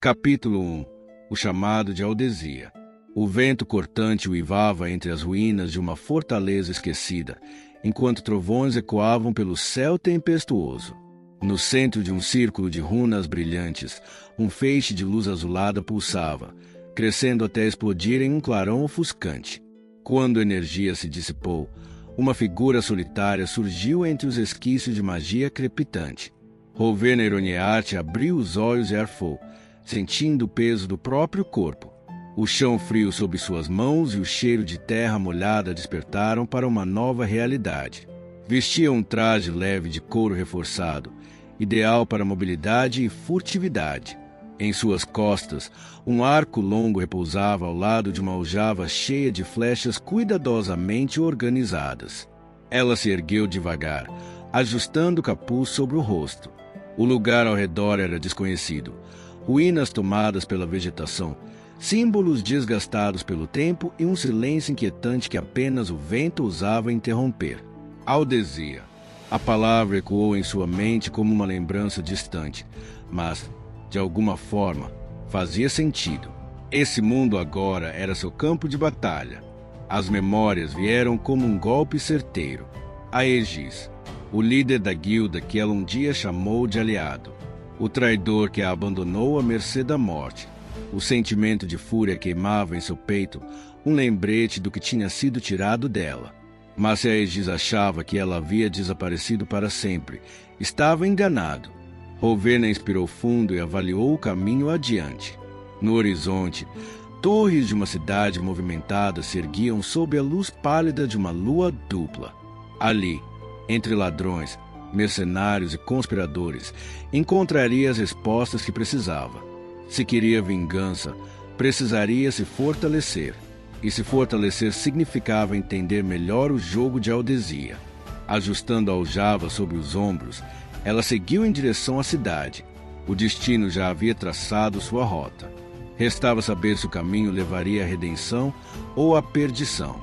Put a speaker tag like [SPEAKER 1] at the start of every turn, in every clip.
[SPEAKER 1] Capítulo 1. O chamado de Aldesia. O vento cortante uivava entre as ruínas de uma fortaleza esquecida, enquanto trovões ecoavam pelo céu tempestuoso. No centro de um círculo de runas brilhantes, um feixe de luz azulada pulsava, crescendo até explodir em um clarão ofuscante. Quando a energia se dissipou, uma figura solitária surgiu entre os esquícios de magia crepitante. Rowena Ironearte abriu os olhos e arfou, sentindo o peso do próprio corpo. O chão frio sob suas mãos e o cheiro de terra molhada despertaram para uma nova realidade. Vestia um traje leve de couro reforçado, ideal para mobilidade e furtividade. Em suas costas, um arco longo repousava ao lado de uma aljava cheia de flechas cuidadosamente organizadas. Ela se ergueu devagar, ajustando o capuz sobre o rosto. O lugar ao redor era desconhecido. Ruínas tomadas pela vegetação, símbolos desgastados pelo tempo e um silêncio inquietante que apenas o vento ousava interromper. Aldesia. A palavra ecoou em sua mente como uma lembrança distante, mas, de alguma forma, fazia sentido. Esse mundo agora era seu campo de batalha. As memórias vieram como um golpe certeiro. Aegis, o líder da guilda que ela um dia chamou de aliado. O traidor que a abandonou à mercê da morte. O sentimento de fúria queimava em seu peito, um lembrete do que tinha sido tirado dela. Mas se Aegis achava que ela havia desaparecido para sempre, estava enganado. Rowena inspirou fundo e avaliou o caminho adiante. No horizonte, torres de uma cidade movimentada se erguiam sob a luz pálida de uma lua dupla. Ali, entre ladrões, mercenários e conspiradores, encontraria as respostas que precisava. Se queria vingança, precisaria se fortalecer. E se fortalecer significava entender melhor o jogo de Aldesia. Ajustando a aljava sobre os ombros, ela seguiu em direção à cidade. O destino já havia traçado sua rota. Restava saber se o caminho levaria à redenção ou à perdição.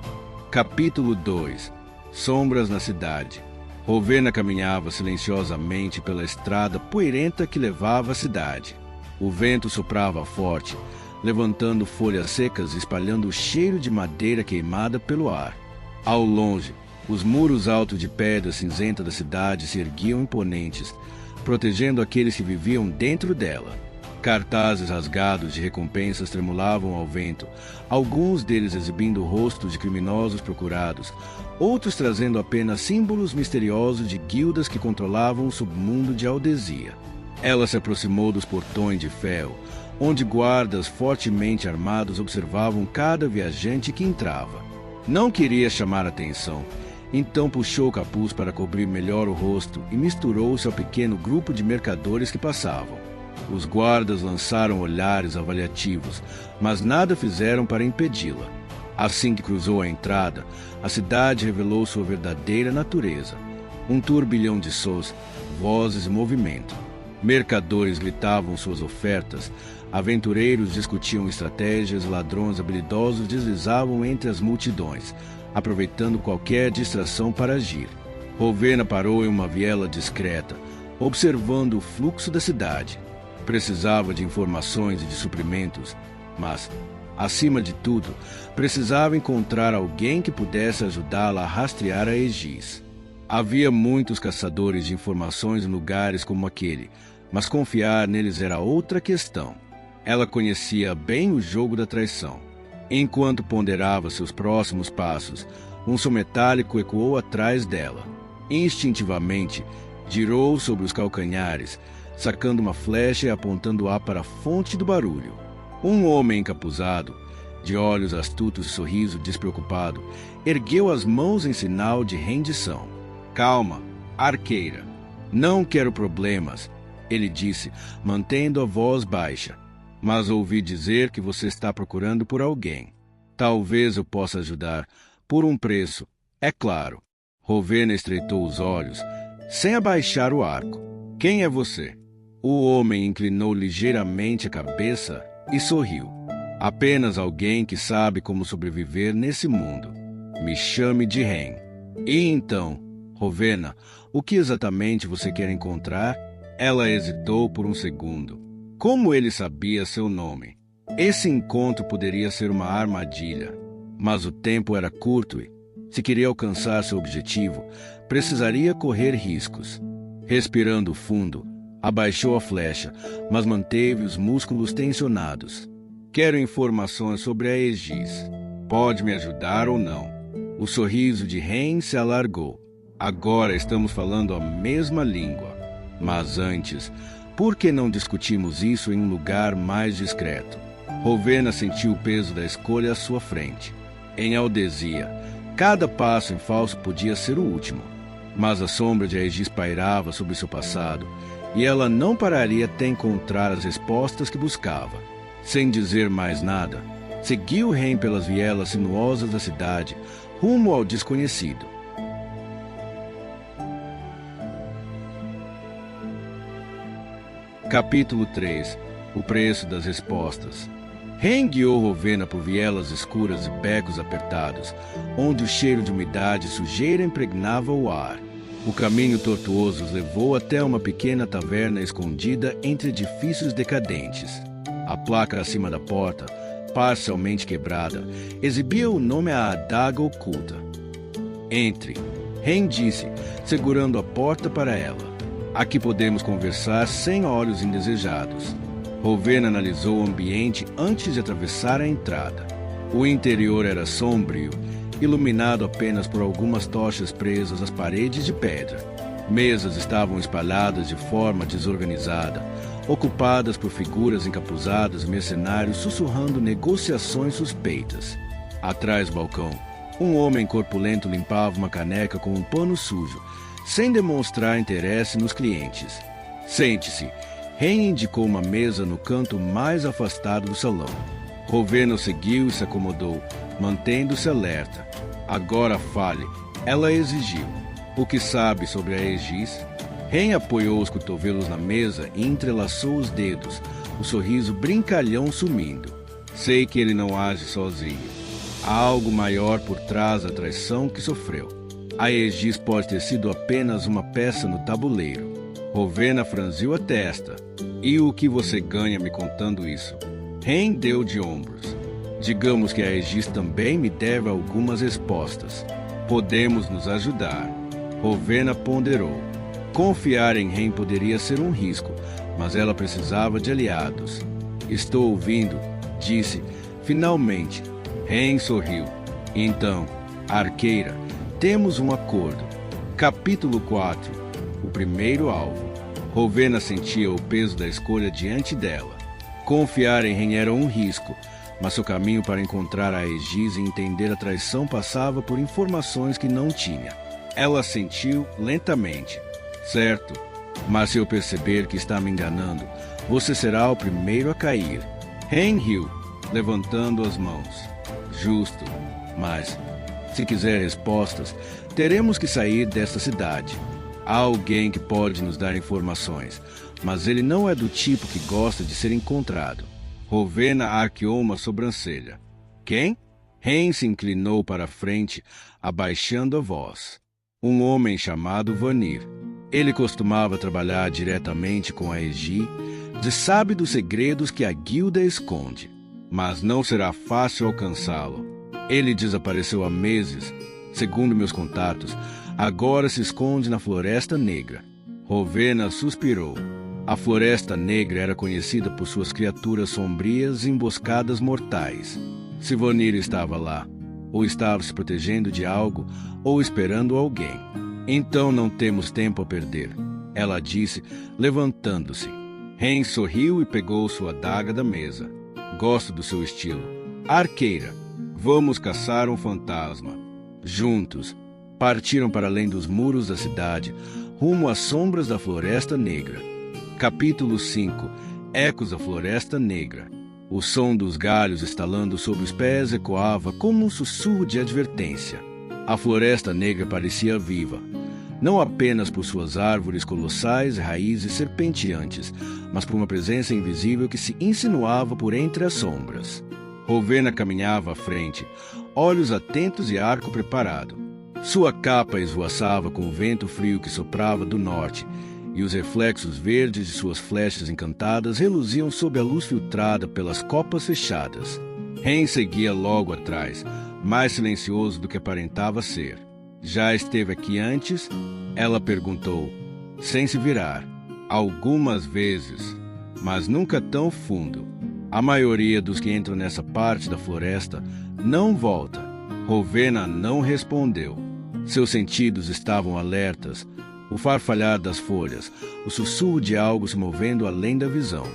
[SPEAKER 1] Capítulo 2. Sombras na cidade. Rowena caminhava silenciosamente pela estrada poeirenta que levava à cidade. O vento soprava forte, levantando folhas secas e espalhando o cheiro de madeira queimada pelo ar. Ao longe, os muros altos de pedra cinzenta da cidade se erguiam imponentes, protegendo aqueles que viviam dentro dela. Cartazes rasgados de recompensas tremulavam ao vento, alguns deles exibindo rostos de criminosos procurados, outros trazendo apenas símbolos misteriosos de guildas que controlavam o submundo de Aldesia. Ela se aproximou dos portões de ferro, onde guardas fortemente armados observavam cada viajante que entrava. Não queria chamar atenção, então puxou o capuz para cobrir melhor o rosto e misturou-se ao pequeno grupo de mercadores que passavam. Os guardas lançaram olhares avaliativos, mas nada fizeram para impedi-la. Assim que cruzou a entrada, a cidade revelou sua verdadeira natureza. Um turbilhão de sons, vozes e movimento. Mercadores gritavam suas ofertas, aventureiros discutiam estratégias, ladrões habilidosos deslizavam entre as multidões, aproveitando qualquer distração para agir. Rowena parou em uma viela discreta, observando o fluxo da cidade. Precisava de informações e de suprimentos, mas, acima de tudo, precisava encontrar alguém que pudesse ajudá-la a rastrear Aegis. Havia muitos caçadores de informações em lugares como aquele, mas confiar neles era outra questão. Ela conhecia bem o jogo da traição. Enquanto ponderava seus próximos passos, um som metálico ecoou atrás dela. Instintivamente, girou sobre os calcanhares, sacando uma flecha e apontando-a para a fonte do barulho. Um homem encapuzado, de olhos astutos e sorriso despreocupado, ergueu as mãos em sinal de rendição. Calma, arqueira. Não quero problemas, ele disse, mantendo a voz baixa. Mas ouvi dizer que você está procurando por alguém. Talvez eu possa ajudar, por um preço, é claro. Rowena estreitou os olhos, sem abaixar o arco. Quem é você? O homem inclinou ligeiramente a cabeça e sorriu. Apenas alguém que sabe como sobreviver nesse mundo. Me chame de Ren. E então, Rowena, o que exatamente você quer encontrar? Ela hesitou por um segundo. Como ele sabia seu nome? Esse encontro poderia ser uma armadilha, mas o tempo era curto e, se queria alcançar seu objetivo, precisaria correr riscos. Respirando fundo, abaixou a flecha, mas manteve os músculos tensionados. Quero informações sobre a Aegis. Pode me ajudar ou não? O sorriso de Ren se alargou. Agora estamos falando a mesma língua. Mas antes, por que não discutimos isso em um lugar mais discreto? Rowena sentiu o peso da escolha à sua frente. Em Aldesia, cada passo em falso podia ser o último. Mas a sombra de Aegis pairava sobre seu passado, e ela não pararia até encontrar as respostas que buscava. Sem dizer mais nada, seguiu Ren pelas vielas sinuosas da cidade, rumo ao desconhecido. Capítulo 3. O preço das respostas. Ren guiou Rowena por vielas escuras e becos apertados, onde o cheiro de umidade e sujeira impregnava o ar. O caminho tortuoso os levou até uma pequena taverna escondida entre edifícios decadentes. A placa acima da porta, parcialmente quebrada, exibia o nome à adaga oculta. Entre, Ren disse, segurando a porta para ela. Aqui podemos conversar sem olhos indesejados. Rowena analisou o ambiente antes de atravessar a entrada. O interior era sombrio, iluminado apenas por algumas tochas presas às paredes de pedra. Mesas estavam espalhadas de forma desorganizada, ocupadas por figuras encapuzadas e mercenários sussurrando negociações suspeitas. Atrás do balcão, um homem corpulento limpava uma caneca com um pano sujo, sem demonstrar interesse nos clientes. Sente-se. Ren indicou uma mesa no canto mais afastado do salão. Rowena seguiu e se acomodou, mantendo-se alerta. Agora fale, ela exigiu. O que sabe sobre a Aegis? Ren apoiou os cotovelos na mesa e entrelaçou os dedos, o sorriso brincalhão sumindo. Sei que ele não age sozinho. Há algo maior por trás da traição que sofreu. A Aegis pode ter sido apenas uma peça no tabuleiro. Rowena franziu a testa. E o que você ganha me contando isso? Ren deu de ombros. Digamos que a Aegis também me deve algumas respostas. Podemos nos ajudar. Rowena ponderou. Confiar em Ren poderia ser um risco, mas ela precisava de aliados. Estou ouvindo, disse, finalmente. Ren sorriu. Então, arqueira, temos um acordo. Capítulo 4. O primeiro alvo. Rowena sentia o peso da escolha diante dela. Confiar em Ren era um risco, mas seu caminho para encontrar a Aegis e entender a traição passava por informações que não tinha. Ela sentiu lentamente. Certo, mas se eu perceber que está me enganando, você será o primeiro a cair. Ren riu, levantando as mãos. Justo, mas, se quiser respostas, teremos que sair desta cidade. Há alguém que pode nos dar informações, mas ele não é do tipo que gosta de ser encontrado. Rowena arqueou uma sobrancelha. Quem? Ren se inclinou para a frente, abaixando a voz. Um homem chamado Vanir. Ele costumava trabalhar diretamente com a Aegis e sabe dos segredos que a guilda esconde. Mas não será fácil alcançá-lo. Ele desapareceu há meses. Segundo meus contatos, agora se esconde na Floresta Negra. Rowena suspirou. A Floresta Negra era conhecida por suas criaturas sombrias e emboscadas mortais. Se Vanir estava lá, ou estava se protegendo de algo, ou esperando alguém. Então não temos tempo a perder, ela disse, levantando-se. Ren sorriu e pegou sua adaga da mesa. Gosto do seu estilo. Arqueira, vamos caçar um fantasma. Juntos, partiram para além dos muros da cidade, rumo às sombras da Floresta Negra. Capítulo 5. Ecos da Floresta Negra. O som dos galhos estalando sob os pés ecoava como um sussurro de advertência. A Floresta Negra parecia viva, não apenas por suas árvores colossais e raízes serpenteantes, mas por uma presença invisível que se insinuava por entre as sombras. Rowena caminhava à frente, olhos atentos e arco preparado. Sua capa esvoaçava com o vento frio que soprava do norte, e os reflexos verdes de suas flechas encantadas reluziam sob a luz filtrada pelas copas fechadas. Ren seguia logo atrás, mais silencioso do que aparentava ser. Já esteve aqui antes? Ela perguntou, sem se virar. Algumas vezes, mas nunca tão fundo. A maioria dos que entram nessa parte da floresta não volta. Rowena não respondeu. Seus sentidos estavam alertas, o farfalhar das folhas, o sussurro de algo se movendo além da visão.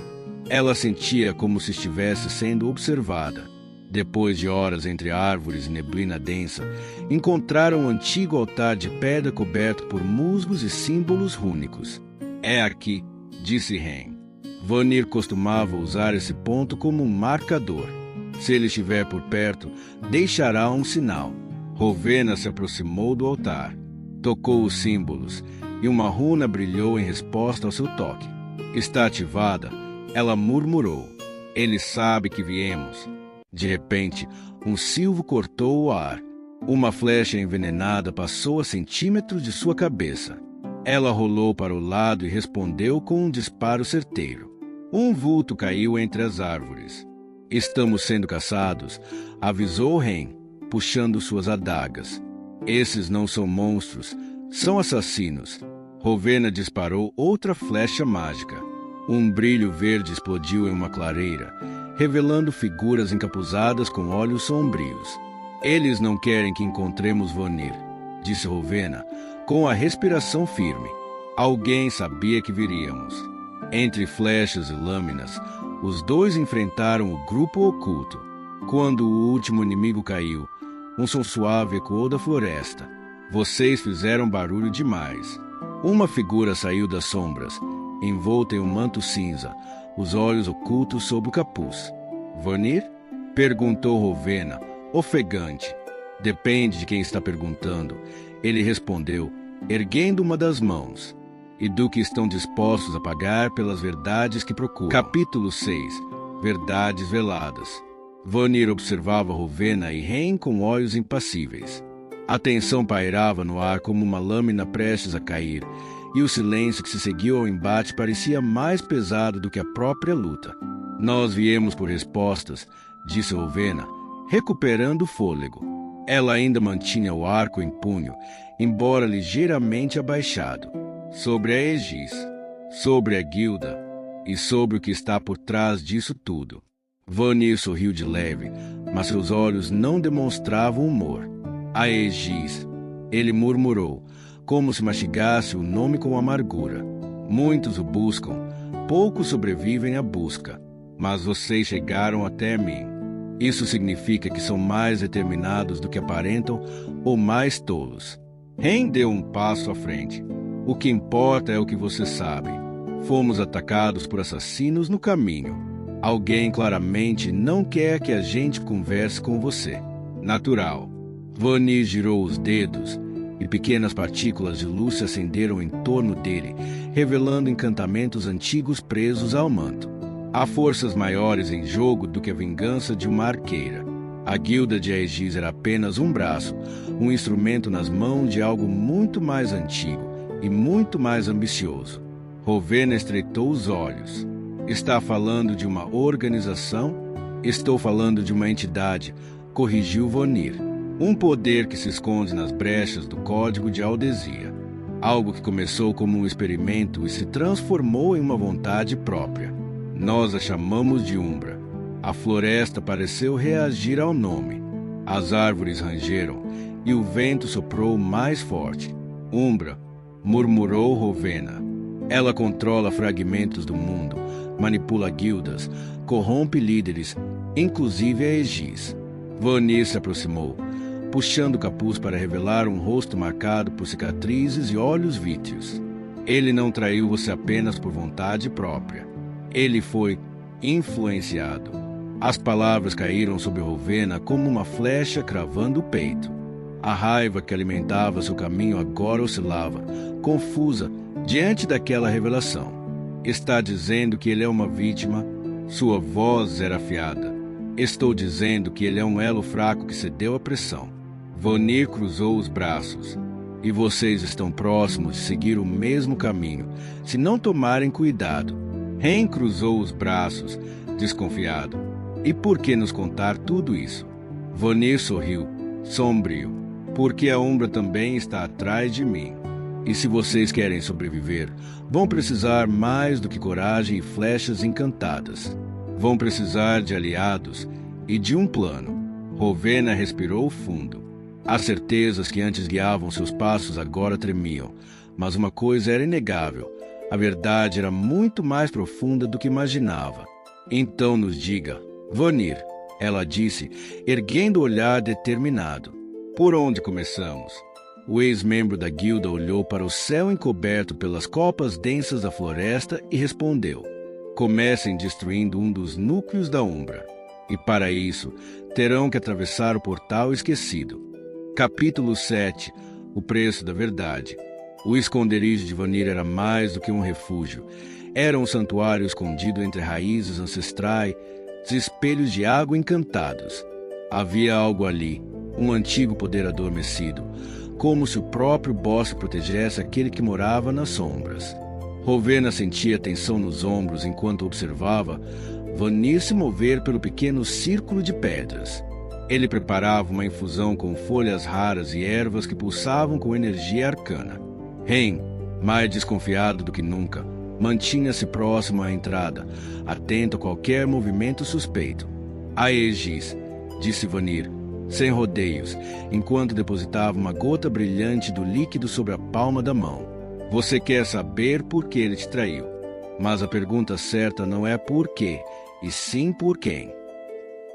[SPEAKER 1] Ela sentia como se estivesse sendo observada. Depois de horas entre árvores e neblina densa, encontraram um antigo altar de pedra coberto por musgos e símbolos rúnicos. É aqui, disse Ren. Vanir costumava usar esse ponto como um marcador. Se ele estiver por perto, deixará um sinal. Rowena se aproximou do altar, tocou os símbolos, e uma runa brilhou em resposta ao seu toque. Está ativada, ela murmurou. Ele sabe que viemos. De repente, um silvo cortou o ar. Uma flecha envenenada passou a centímetros de sua cabeça. Ela rolou para o lado e respondeu com um disparo certeiro. Um vulto caiu entre as árvores. Estamos sendo caçados, avisou Ren, puxando suas adagas. Esses não são monstros, são assassinos. Rowena disparou outra flecha mágica. Um brilho verde explodiu em uma clareira, revelando figuras encapuzadas com olhos sombrios. Eles não querem que encontremos Vanir, disse Rowena, com a respiração firme. Alguém sabia que viríamos. Entre flechas e lâminas, os dois enfrentaram o grupo oculto. Quando o último inimigo caiu, um som suave ecoou da floresta. Vocês fizeram barulho demais. Uma figura saiu das sombras, envolta em um manto cinza, os olhos ocultos sob o capuz. Vanir? Perguntou Rowena, ofegante. Depende de quem está perguntando. Ele respondeu, erguendo uma das mãos. E do que estão dispostos a pagar pelas verdades que procuram. Capítulo 6. Verdades veladas. Vanir observava Rowena e Ren com olhos impassíveis. A tensão pairava no ar como uma lâmina prestes a cair, e o silêncio que se seguiu ao embate parecia mais pesado do que a própria luta. Nós viemos por respostas, disse Rowena, recuperando o fôlego. Ela ainda mantinha o arco em punho, embora ligeiramente abaixado. Sobre a Aegis, sobre a guilda e sobre o que está por trás disso tudo. Vanir sorriu de leve, mas seus olhos não demonstravam humor. A Aegis, ele murmurou, como se mastigasse o nome com amargura. Muitos o buscam, poucos sobrevivem à busca, mas vocês chegaram até mim. Isso significa que são mais determinados do que aparentam ou mais tolos. Ren deu um passo à frente. O que importa é o que você sabe. Fomos atacados por assassinos no caminho. Alguém claramente não quer que a gente converse com você. Natural. Vanir girou os dedos e pequenas partículas de luz se acenderam em torno dele, revelando encantamentos antigos presos ao manto. Há forças maiores em jogo do que a vingança de uma arqueira. A guilda de Aegis era apenas um braço, um instrumento nas mãos de algo muito mais antigo e muito mais ambicioso. Rowena estreitou os olhos. Está falando de uma organização? Estou falando de uma entidade, corrigiu Vanir. Um poder que se esconde nas brechas do código de Aldesia. Algo que começou como um experimento e se transformou em uma vontade própria. Nós a chamamos de Umbra. A floresta pareceu reagir ao nome. As árvores rangeram e o vento soprou mais forte. Umbra, murmurou Rowena. Ela controla fragmentos do mundo, manipula guildas, corrompe líderes, inclusive a Aegis. Vanir se aproximou, puxando o capuz para revelar um rosto marcado por cicatrizes e olhos vítreos. Ele não traiu você apenas por vontade própria. Ele foi influenciado. As palavras caíram sobre Rowena como uma flecha cravando o peito. A raiva que alimentava seu caminho agora oscilava, confusa, diante daquela revelação. Está dizendo que ele é uma vítima? Sua voz era afiada. Estou dizendo que ele é um elo fraco que cedeu à pressão. Vanir cruzou os braços. E vocês estão próximos de seguir o mesmo caminho, se não tomarem cuidado. Ren cruzou os braços, desconfiado. E por que nos contar tudo isso? Vanir sorriu, sombrio. Porque a Umbra também está atrás de mim. E se vocês querem sobreviver, vão precisar mais do que coragem e flechas encantadas. Vão precisar de aliados e de um plano. Rowena respirou fundo. As certezas que antes guiavam seus passos agora tremiam. Mas uma coisa era inegável. A verdade era muito mais profunda do que imaginava. Então nos diga, Vanir, ela disse, erguendo o olhar determinado. Por onde começamos? O ex-membro da guilda olhou para o céu encoberto pelas copas densas da floresta e respondeu. Comecem destruindo um dos núcleos da Umbra. E para isso, terão que atravessar o portal esquecido. Capítulo 7. O preço da verdade. O esconderijo de Vanir era mais do que um refúgio. Era um santuário escondido entre raízes ancestrais e espelhos de água encantados. Havia algo ali, um antigo poder adormecido, como se o próprio bosque protegesse aquele que morava nas sombras. Rowena sentia tensão nos ombros enquanto observava Vanir se mover pelo pequeno círculo de pedras. Ele preparava uma infusão com folhas raras e ervas que pulsavam com energia arcana. Ren, mais desconfiado do que nunca, mantinha-se próximo à entrada, atento a qualquer movimento suspeito. Aegis, disse Vanir, sem rodeios, enquanto depositava uma gota brilhante do líquido sobre a palma da mão. Você quer saber por que ele te traiu. Mas a pergunta certa não é por quê, e sim por quem.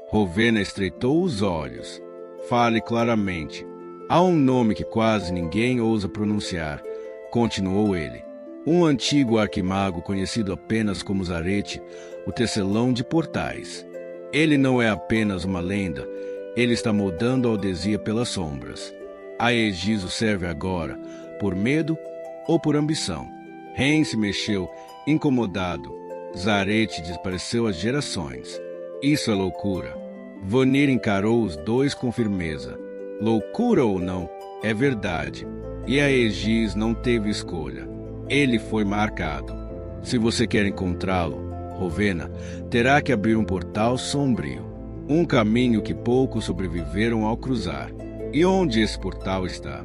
[SPEAKER 1] Rowena estreitou os olhos. Fale claramente. Há um nome que quase ninguém ousa pronunciar, continuou ele. Um antigo arquimago conhecido apenas como Zarete, o tecelão de portais. Ele não é apenas uma lenda, ele está moldando a Aldesia pelas sombras. Aegis o serve agora, por medo ou por ambição. Ren se mexeu, incomodado. Zarete desapareceu há gerações. Isso é loucura. Vanir encarou os dois com firmeza. Loucura ou não, é verdade. E Aegis não teve escolha. Ele foi marcado. Se você quer encontrá-lo, Rowena, terá que abrir um portal sombrio. Um caminho que poucos sobreviveram ao cruzar. E onde esse portal está?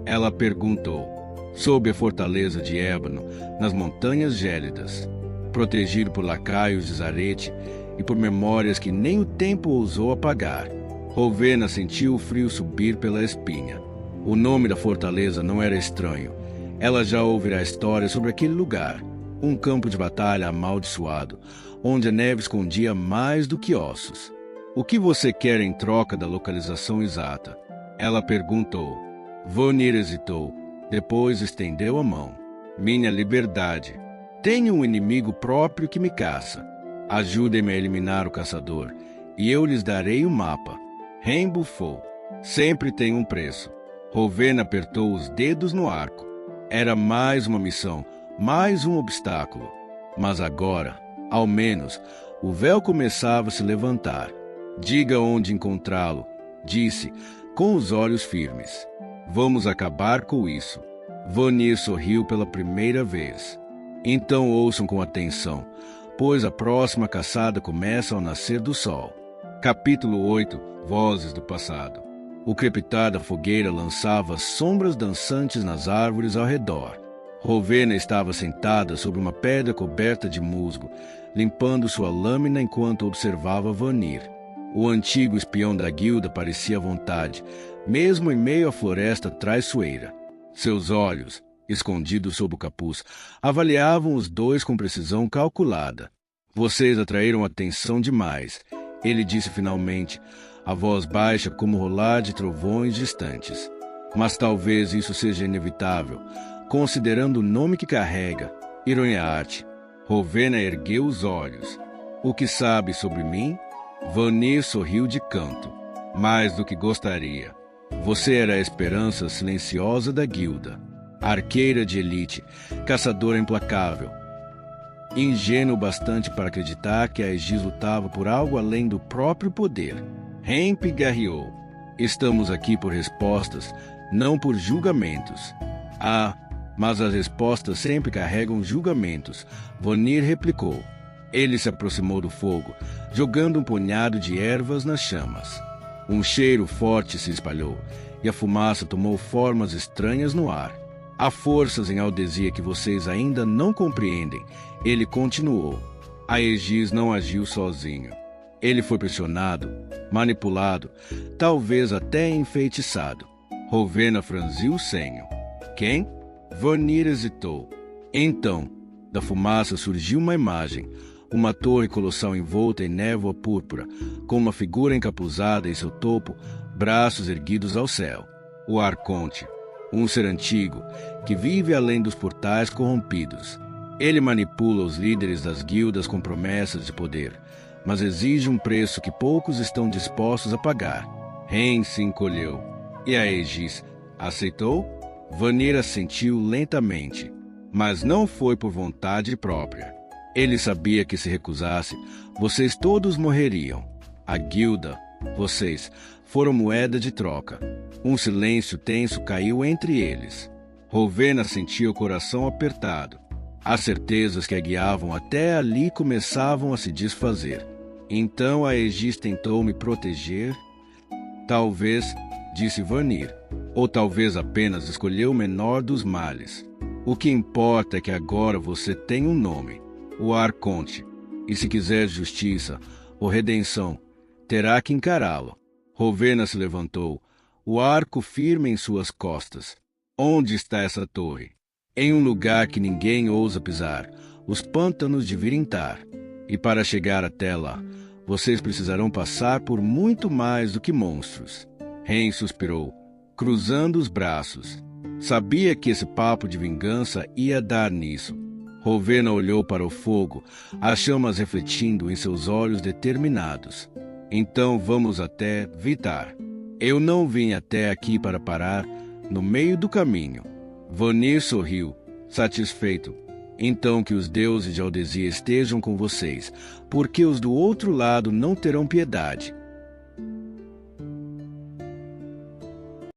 [SPEAKER 1] Ela perguntou. Sob a fortaleza de Ébano, nas montanhas gélidas. Protegido por lacaios de Zarete e por memórias que nem o tempo ousou apagar. Rowena sentiu o frio subir pela espinha. O nome da fortaleza não era estranho. Ela já ouvira história sobre aquele lugar. Um campo de batalha amaldiçoado, onde a neve escondia mais do que ossos. O que você quer em troca da localização exata? Ela perguntou. Vanir hesitou, depois estendeu a mão. Minha liberdade. Tenho um inimigo próprio que me caça. Ajudem-me a eliminar o caçador, e eu lhes darei o mapa. Ren bufou. Sempre tem um preço. Rowena apertou os dedos no arco. Era mais uma missão, mais um obstáculo. Mas agora, ao menos, o véu começava a se levantar. Diga onde encontrá-lo, disse, com os olhos firmes. Vamos acabar com isso. Vanir sorriu pela primeira vez. Então ouçam com atenção, pois a próxima caçada começa ao nascer do sol. Capítulo 8. Vozes do passado. O crepitar da fogueira lançava sombras dançantes nas árvores ao redor. Rowena estava sentada sobre uma pedra coberta de musgo, limpando sua lâmina enquanto observava Vanir. O antigo espião da guilda parecia à vontade, mesmo em meio à floresta traiçoeira. Seus olhos, escondidos sob o capuz, avaliavam os dois com precisão calculada. Vocês atraíram atenção demais, ele disse finalmente, a voz baixa como o rolar de trovões distantes. Mas talvez isso seja inevitável, considerando o nome que carrega, Ironheart. Rowena ergueu os olhos. O que sabe sobre mim? Vanir sorriu de canto. Mais do que gostaria. Você era a esperança silenciosa da guilda. Arqueira de elite, caçadora implacável. Ingênuo bastante para acreditar que Aegis lutava por algo além do próprio poder. Ren pigarreou. Estamos aqui por respostas, não por julgamentos. Ah, mas as respostas sempre carregam julgamentos, Vanir replicou. Ele se aproximou do fogo, jogando um punhado de ervas nas chamas. Um cheiro forte se espalhou, e a fumaça tomou formas estranhas no ar. Há forças em Aldesia que vocês ainda não compreendem, ele continuou. Aegis não agiu sozinho. Ele foi pressionado, manipulado, talvez até enfeitiçado. Rowena franziu o senho. Quem? Vanir hesitou. Então, da fumaça surgiu uma imagem, uma torre colossal envolta em névoa púrpura, com uma figura encapuzada em seu topo, braços erguidos ao céu. O Arconte, um ser antigo, que vive além dos portais corrompidos. Ele manipula os líderes das guildas com promessas de poder, mas exige um preço que poucos estão dispostos a pagar. Ren se encolheu. E Aegis aceitou? Vanir assentiu lentamente, mas não foi por vontade própria. Ele sabia que se recusasse, vocês todos morreriam. A guilda, vocês, foram moeda de troca. Um silêncio tenso caiu entre eles. Rowena sentia o coração apertado. As certezas que a guiavam até ali começavam a se desfazer. Então Aegis tentou me proteger? Talvez, disse Vanir, ou talvez apenas escolheu o menor dos males. O que importa é que agora você tem um nome, o Arconte, e se quiser justiça ou redenção, terá que encará-lo. Rowena se levantou, o arco firme em suas costas. Onde está essa torre? Em um lugar que ninguém ousa pisar, os pântanos de Virintar. E para chegar até lá, vocês precisarão passar por muito mais do que monstros. Ren suspirou, cruzando os braços. Sabia que esse papo de vingança ia dar nisso. Rowena olhou para o fogo, as chamas refletindo em seus olhos determinados. Então vamos até Vitar. Eu não vim até aqui para parar no meio do caminho. Vanir sorriu, satisfeito. Então que os deuses de Aldesia estejam com vocês, porque os do outro lado não terão piedade.